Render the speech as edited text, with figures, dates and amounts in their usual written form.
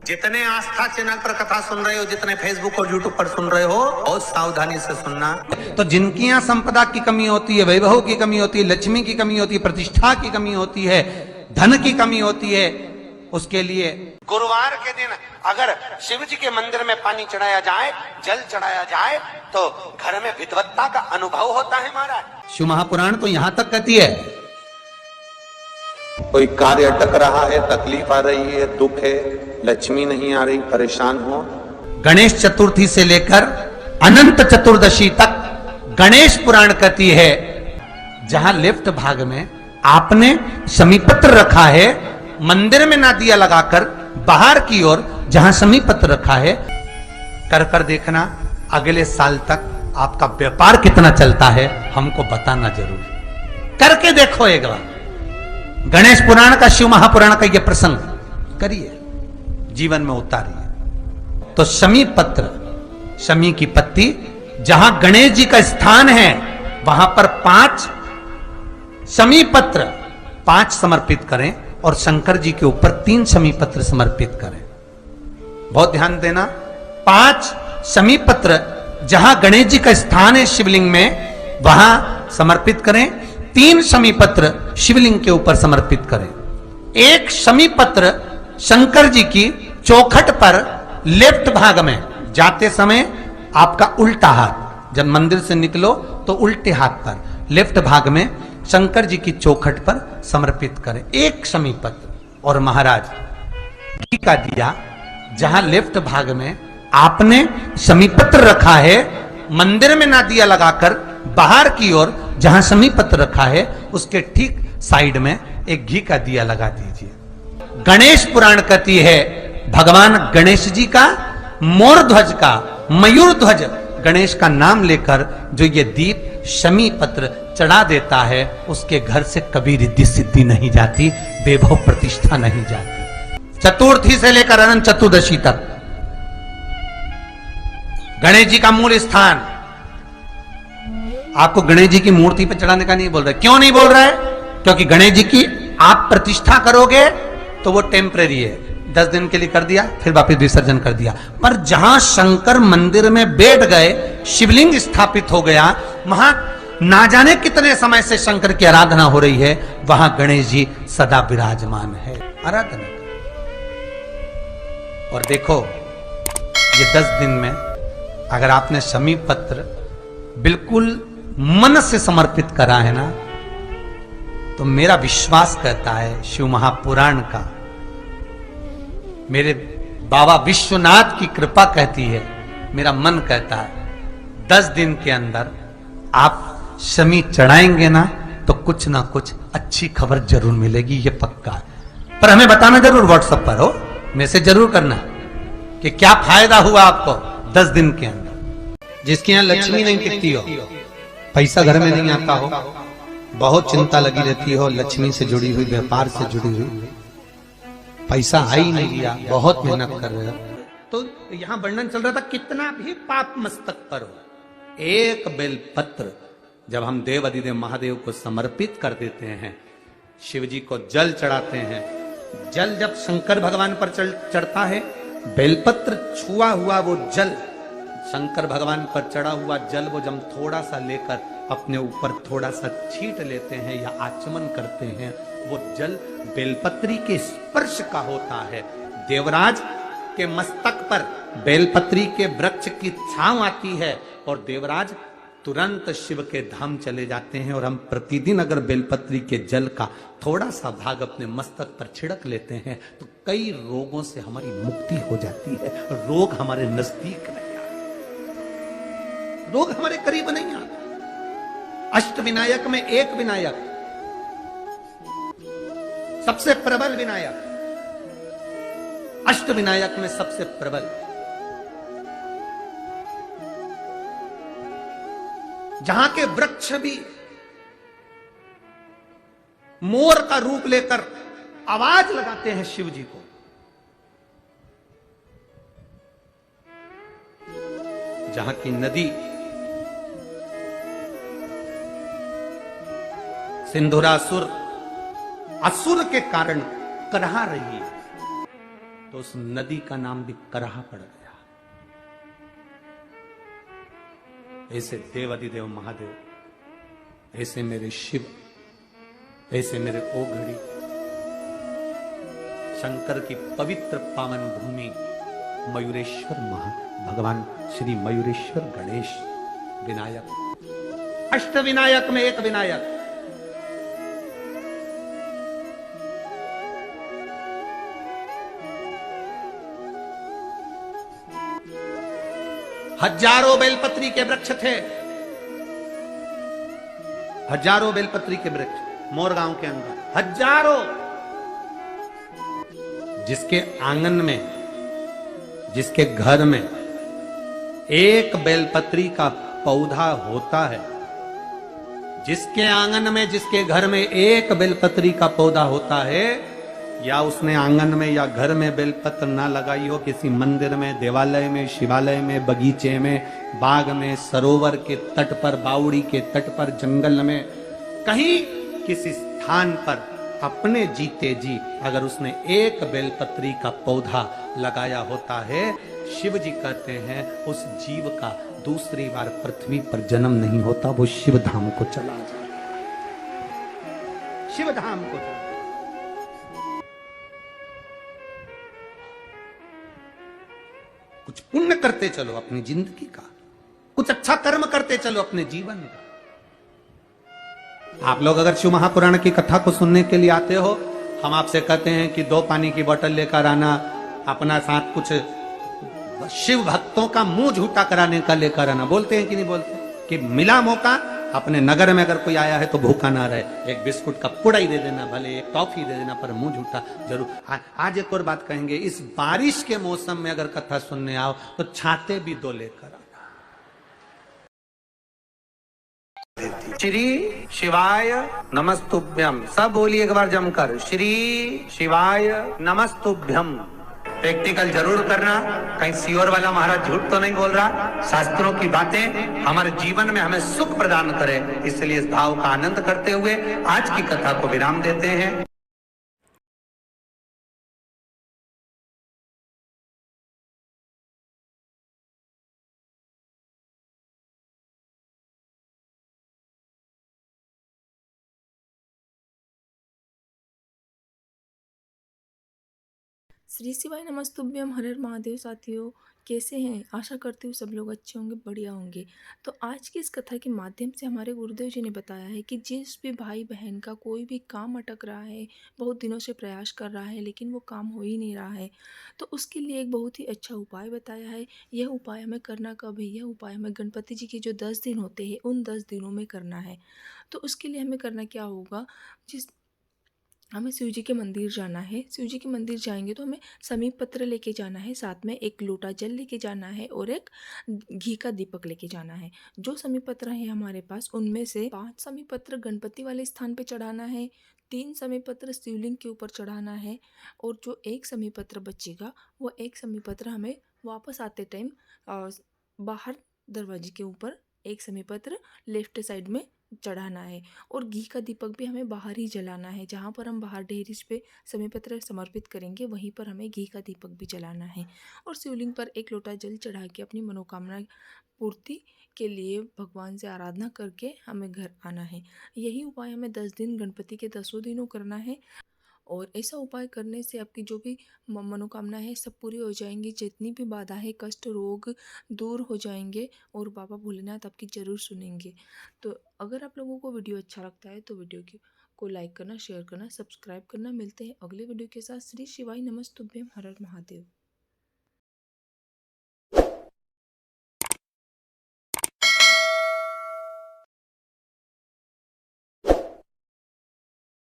जितने आस्था चैनल पर कथा सुन रहे हो, जितने फेसबुक और यूट्यूब पर सुन रहे हो, बहुत सावधानी से सुनना। तो जिनकी यहाँ संपदा की कमी होती है, वैभव की कमी होती है, लक्ष्मी की कमी होती है, प्रतिष्ठा की कमी होती है, धन की कमी होती है, उसके लिए गुरुवार के दिन अगर शिव जी के मंदिर में पानी चढ़ाया जाए, जल चढ़ाया जाए, तो घर में विद्वत्ता का अनुभव होता है महाराज। शिव महापुराण तो यहां तक कहती है, कोई कार्य अटक रहा है, तकलीफ आ रही है, दुख है, लक्ष्मी नहीं आ रही, परेशान हो, गणेश चतुर्थी से लेकर अनंत चतुर्दशी तक गणेश पुराण कहती है, जहां लेफ्ट भाग में आपने समीपत्र रखा है, मंदिर में ना दिया लगाकर बाहर की ओर जहां समीपत्र रखा है, कर कर देखना अगले साल तक आपका व्यापार कितना चलता है, हमको बताना जरूर। करके देखो एक बार। गणेश पुराण का, शिव महापुराण का यह प्रसंग करिए, जीवन में उतारिए। तो शमी पत्र, शमी की पत्ती, जहां गणेश जी का स्थान है वहां पर 5 शमी पत्र 5 समर्पित करें और शंकर जी के ऊपर 3 शमी पत्र समर्पित करें। बहुत ध्यान देना, 5 शमी पत्र जहां गणेश जी का स्थान है शिवलिंग में वहां समर्पित करें, 3 शमी पत्र शिवलिंग के ऊपर समर्पित करें। 1 शमी पत्र शंकर जी की चौखट पर लेफ्ट भाग में जाते समय आपका उल्टा हाथ, जब मंदिर से निकलो तो उल्टे हाथ पर लेफ्ट भाग में शंकर जी की चौखट पर समर्पित करें 1 शमी पत्र। और महाराज घी का दिया जहां लेफ्ट भाग में आपने शमी पत्र रखा है, मंदिर में ना दिया लगाकर बाहर की ओर जहां शमी पत्र रखा है उसके ठीक साइड में एक घी का दिया लगा दीजिए। गणेश पुराण कहती है, भगवान गणेश जी का, मोर ध्वज का, मयूर ध्वज गणेश का नाम लेकर जो ये दीप शमी पत्र चढ़ा देता है, उसके घर से कभी रिद्धि सिद्धि नहीं जाती, वैभव प्रतिष्ठा नहीं जाती। चतुर्थी से लेकर अनंत चतुर्दशी तक गणेश जी का मूल स्थान। आपको गणेश जी की मूर्ति पर चढ़ाने का नहीं बोल रहा है। क्यों नहीं बोल रहा है? क्योंकि गणेश जी की आप प्रतिष्ठा करोगे तो वो टेम्परेरी है, 10 दिन के लिए कर दिया, फिर वापस विसर्जन कर दिया। पर जहां शंकर मंदिर में बैठ गए, शिवलिंग स्थापित हो गया, वहां ना जाने कितने समय से शंकर की आराधना हो रही है, वहां गणेश जी सदा विराजमान है, आराधना। और देखो ये 10 दिन में अगर आपने शमी पत्र बिल्कुल मन से समर्पित करा है ना, तो मेरा विश्वास कहता है, शिव महापुराण का, मेरे बाबा विश्वनाथ की कृपा कहती है, मेरा मन कहता है, 10 दिन के अंदर आप शमी चढ़ाएंगे ना तो कुछ ना कुछ अच्छी खबर जरूर मिलेगी, ये पक्का है। पर हमें बताना जरूर, व्हाट्सएप पर हो, मैसेज जरूर करना कि क्या फायदा हुआ आपको 10 दिन के अंदर। जिसके यहाँ लक्ष्मी नहीं टिकती हो, पैसा घर में नहीं आता हो, बहुत चिंता लगी रहती हो, लक्ष्मी से जुड़ी हुई, व्यापार से जुड़ी हुई, पैसा आ ही नहीं गया, बहुत मेहनत कर रहे हो, तो यहां वर्णन चल रहा था, कितना भी पाप मस्तक पर हो, 1 बेलपत्र जब हम देव अधिदेव महादेव को समर्पित कर देते हैं, शिव जी को जल चढ़ाते हैं, जल जब शंकर भगवान पर चढ़ता है, बेलपत्र छुआ हुआ वो जल, शंकर भगवान पर चढ़ा हुआ जल, वो जब थोड़ा सा लेकर अपने ऊपर थोड़ा सा छींट लेते हैं या आचमन करते हैं, वो जल बेलपत्री के स्पर्श का होता है। देवराज के मस्तक पर बेलपत्री के वृक्ष की छांव आती है और देवराज तुरंत शिव के धाम चले जाते हैं। और हम प्रतिदिन अगर बेलपत्री के जल का थोड़ा सा भाग अपने मस्तक पर छिड़क लेते हैं तो कई रोगों से हमारी मुक्ति हो जाती है, रोग हमारे नजदीक नहीं आते, रोग हमारे करीब नहीं आते। अष्ट विनायक में एक विनायक, सबसे प्रबल विनायक, अष्ट विनायक में सबसे प्रबल, जहां के वृक्ष भी मोर का रूप लेकर आवाज लगाते हैं शिव जी को, जहां की नदी सिंधुरासुर असुर के कारण करहा रही है, तो उस नदी का नाम भी कराहा पड़ गया। ऐसे देवाधिदेव महादेव, ऐसे मेरे शिव, ऐसे मेरे ओघड़ी, शंकर की पवित्र पावन भूमि मयूरेश्वर भगवान श्री मयूरेश्वर गणेश विनायक, अष्ट विनायक में एक विनायक। हजारों बेलपत्री के वृक्ष थे, हजारों बेलपत्री के वृक्ष मोरगांव के अंदर, हजारों। जिसके आंगन में, जिसके घर में एक बेलपत्री का पौधा होता है, जिसके आंगन में, जिसके घर में एक बेलपत्री का पौधा होता है, या उसने आंगन में या घर में बेलपत्र ना लगाई हो, किसी मंदिर में, देवालय में, शिवालय में, बगीचे में, बाग में, सरोवर के तट पर, बावड़ी के तट पर, जंगल में, कहीं किसी स्थान पर अपने जीते जी अगर उसने एक बेलपत्री का पौधा लगाया होता है, शिव जी कहते हैं उस जीव का दूसरी बार पृथ्वी पर जन्म नहीं होता, वो शिव धाम को चला जाता, शिव धाम को चला। कुछ पुण्य करते चलो अपनी जिंदगी का, कुछ अच्छा कर्म करते चलो अपने जीवन का। आप लोग अगर शिव महापुराण की कथा को सुनने के लिए आते हो, हम आपसे कहते हैं कि 2 पानी की बोतल लेकर आना, अपना साथ कुछ शिव भक्तों का मुंह झूठा कराने का लेकर आना। बोलते हैं कि नहीं बोलते? कि मिला मौका, अपने नगर में अगर कोई आया है तो भूखा ना रहे, एक बिस्कुट का पुड़ा ही दे देना, भले एक टॉफी दे देना, पर मुंह झूठा जरूर। आज एक और बात कहेंगे, इस बारिश के मौसम में अगर कथा सुनने आओ तो छाते भी 2 लेकर आना। श्री शिवाय नमस्तुभ्यम, सब बोलिए एक बार जमकर, श्री शिवाय नमस्तुभ्यम। प्रैक्टिकल जरूर करना, कहीं सियोर वाला महाराज झूठ तो नहीं बोल रहा। शास्त्रों की बातें हमारे जीवन में हमें सुख प्रदान करे, इसलिए इस भाव का आनंद करते हुए आज की कथा को विराम देते हैं। श्री शिवाय नमस्तुभ्यम, हर हर महादेव। साथियों, कैसे हैं? आशा करती हूँ सब लोग अच्छे होंगे, बढ़िया होंगे। तो आज की इस कथा के माध्यम से हमारे गुरुदेव जी ने बताया है कि जिस भी भाई बहन का कोई भी काम अटक रहा है, बहुत दिनों से प्रयास कर रहा है लेकिन वो काम हो ही नहीं रहा है, तो उसके लिए एक बहुत ही अच्छा उपाय बताया है। यह उपाय हमें करना कब है? यह उपाय हमें गणपति जी के जो 10 दिन होते हैं उन 10 दिनों में करना है। तो उसके लिए हमें करना क्या होगा? हमें शिव जी के मंदिर जाना है। शिव जी के मंदिर जाएंगे तो हमें समीप पत्र लेके जाना है, साथ में एक लोटा जल लेके जाना है और एक घी का दीपक लेके जाना है। जो समीप पत्र है हमारे पास, उनमें से 5 समीप पत्र गणपति वाले स्थान पे चढ़ाना है, 3 समीप पत्र शिवलिंग के ऊपर चढ़ाना है, और जो एक समीप पत्र बचेगा वो एक समीप पत्र हमें वापस आते टाइम बाहर दरवाजे के ऊपर एक समीप पत्र लेफ्ट साइड में चढ़ाना है। और घी का दीपक भी हमें बाहर ही जलाना है, जहाँ पर हम बाहर डेहरीज पे समय पत्र समर्पित करेंगे वहीं पर हमें घी का दीपक भी जलाना है। और शिवलिंग पर एक लोटा जल चढ़ा के अपनी मनोकामना पूर्ति के लिए भगवान से आराधना करके हमें घर आना है। यही उपाय हमें 10 दिन गणपति के 10 दिनों करना है। और ऐसा उपाय करने से आपकी जो भी मनोकामना है सब पूरी हो जाएंगी, जितनी भी बाधा है, कष्ट, रोग दूर हो जाएंगे और बाबा भोलेनाथ आपकी ज़रूर सुनेंगे। तो अगर आप लोगों को वीडियो अच्छा लगता है तो वीडियो को लाइक करना, शेयर करना, सब्सक्राइब करना। मिलते हैं अगले वीडियो के साथ। श्री शिवाय नमस्तुभ्यम, हर हर महादेव।